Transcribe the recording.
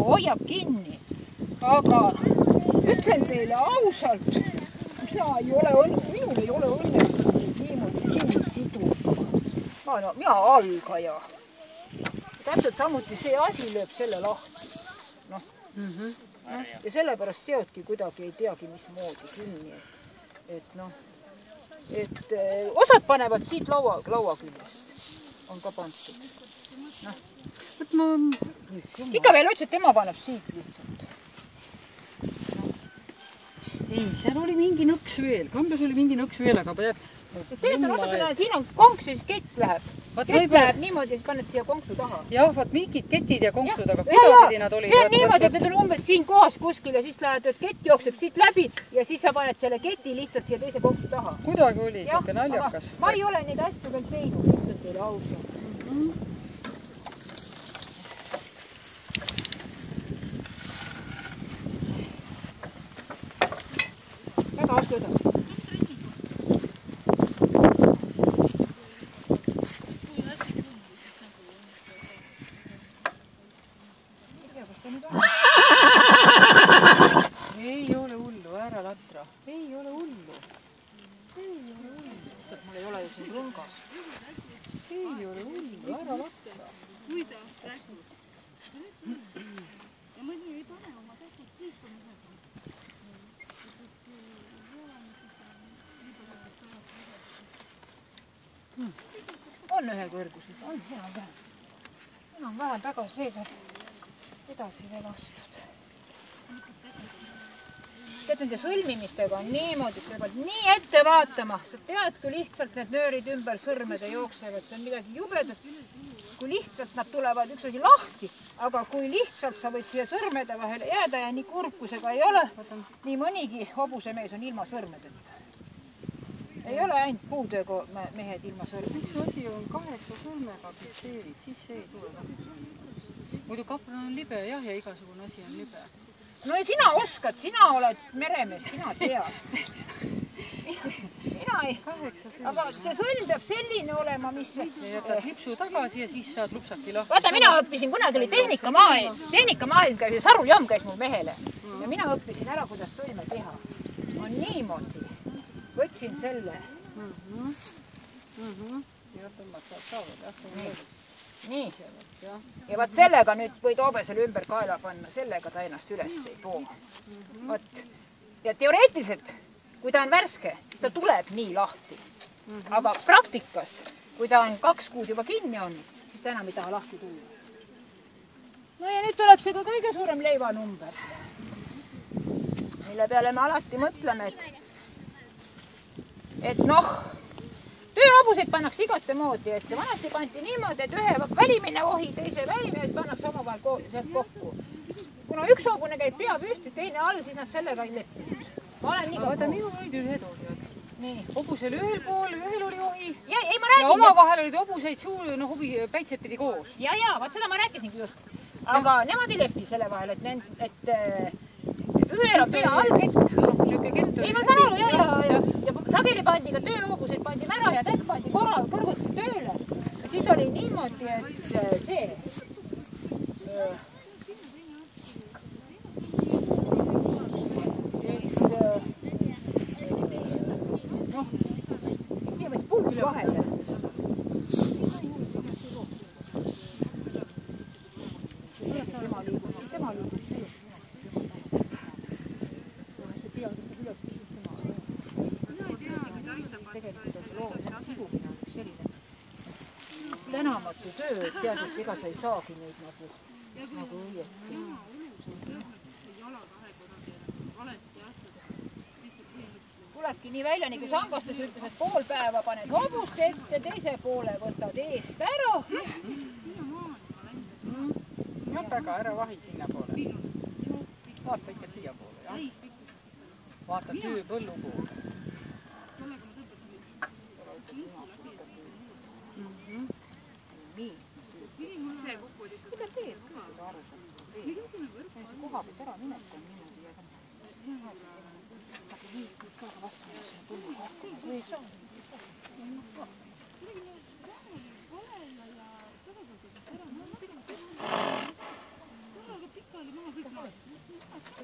hoiab kinni, aga ütlen teile ausalt, minul ei ole õnnestunud niimoodi kinni siduda. Mina algaja. Täpselt samuti see asi lööb selle lahti. Ja sellepärast seotki kuidagi ei teagi, mismoodi kinni. Osad panevad siit laua küljest. On ka pandud. Ikka veel ütles, et tema paneb siit lihtsalt. Ei, seal oli mingi nõks veel. Kambes oli mingi nõks veel, aga peab... Siin on konks ja siis kett läheb. Kett läheb niimoodi, et paned siia konksu taha. Jah, vaat mingid ketid ja konksud, aga kuidagipidi nad olid. See on niimoodi, et need on umbes siin kohas kuskil ja siis lähed, et kett jookseb siit läbi ja siis sa paned selle keti lihtsalt siia teise konksu taha. Kuidagi oli siuke naljakas. Ma ei ole neid asju veel teinud, ütlen teile ausalt. Väga astu edasi. Ei ole hullu, ära latra. Ei ole hullu. Mul ei ole ju siin rungas. Ei ole hullu, ära latra. Kuidas rääkud? Ja mõni ei pane oma täpselt liikumisega. On ühe kõrgused, on enam-vähem tagasi edasi veel astud. Tead, nende sõlmimistega on niimoodi, et sa pead nii ette vaatama. Sa tead, kui lihtsalt need nöörid ümber sõrmede jooksevad, see on midagi jubedat. Kui lihtsalt nad tulevad üks asi lahti, aga kui lihtsalt sa võid siia sõrmede vahele jääda ja nii kurb, kui see ka ei ole, nii mõnigi hobusemees on ilma sõrmedeta. Ei ole ainult puutööga mehed ilma sõrmedeta. Üks asi on 8 sõrmega fikseerid, siis see ei tule. Muidu kapran on libe, jah, ja igasugune asi on libe. No ja sina oskad, sina oled meremees, sina tead. Mina ei. Aga see sõlm peab selline olema, mis... Ja jätad lipsu tagasi ja siis saad lupsaki lahti. Vaata, mina õppisin, kunagi oli tehnikamaailm käis ja Sarujamm käis mul mehele. Ja mina õppisin ära, kuidas sõlme teha. On niimoodi. Võtsin selle. Ja tõmbad saad saavad, Nii. Ja vaat sellega nüüd võid hoobesele ümber kaela panna, sellega ta ennast üles ei too. Ja teoreetiliselt, kui ta on värske, siis ta tuleb nii lahti. Aga praktikas, kui ta on 2 kuud juba kinni on, siis ta enam ei taha lahti tulla. No ja nüüd tuleb see ka kõige suurem leivanumber. Mille peale me alati mõtleme, et tööhobuseid pannakse igate moodi ette. Vanasti pandi niimoodi, et ühe välimine ohi, teise välimine pannakse omavahel sealt kokku. Kuna üks hobune käib pea püsti, teine all, siis nad sellega ei leppinud. Ma olen nii vaata, minul olid ühed ohjad. Hobusel ühel pool, ühel oli ohi. Ja omavahel olid hobuseid hobi päitsed pidi koos. Ja, vaat seda ma rääkisingi just. Aga nemad ei leppi selle vahel, et ühel on pea all kett. Ei, ma saan aru, ja sageli pandi ka tööhobuseid pandi ära ja täkk pandi korral kõrvuti tööle. Ja siis oli niimoodi, et see... siia võid pulk vahele. Tema liigub siia. Tänamatu töö, et tead, et ega sa ei saagi neid nagu õieti. Tulebki nii välja, nii kui Sangastes ütles, et pool päeva paned hobust ette, teise poole võtad eest ära. Väga ära vahi sinna poole. Vaata ikka siia poole, jah? Vaata töö põllu poole. Mida teed? See koha pealt ära minek on niimoodi ja nii kaega vastu selle põllu kokku. Või ei saa? poiss.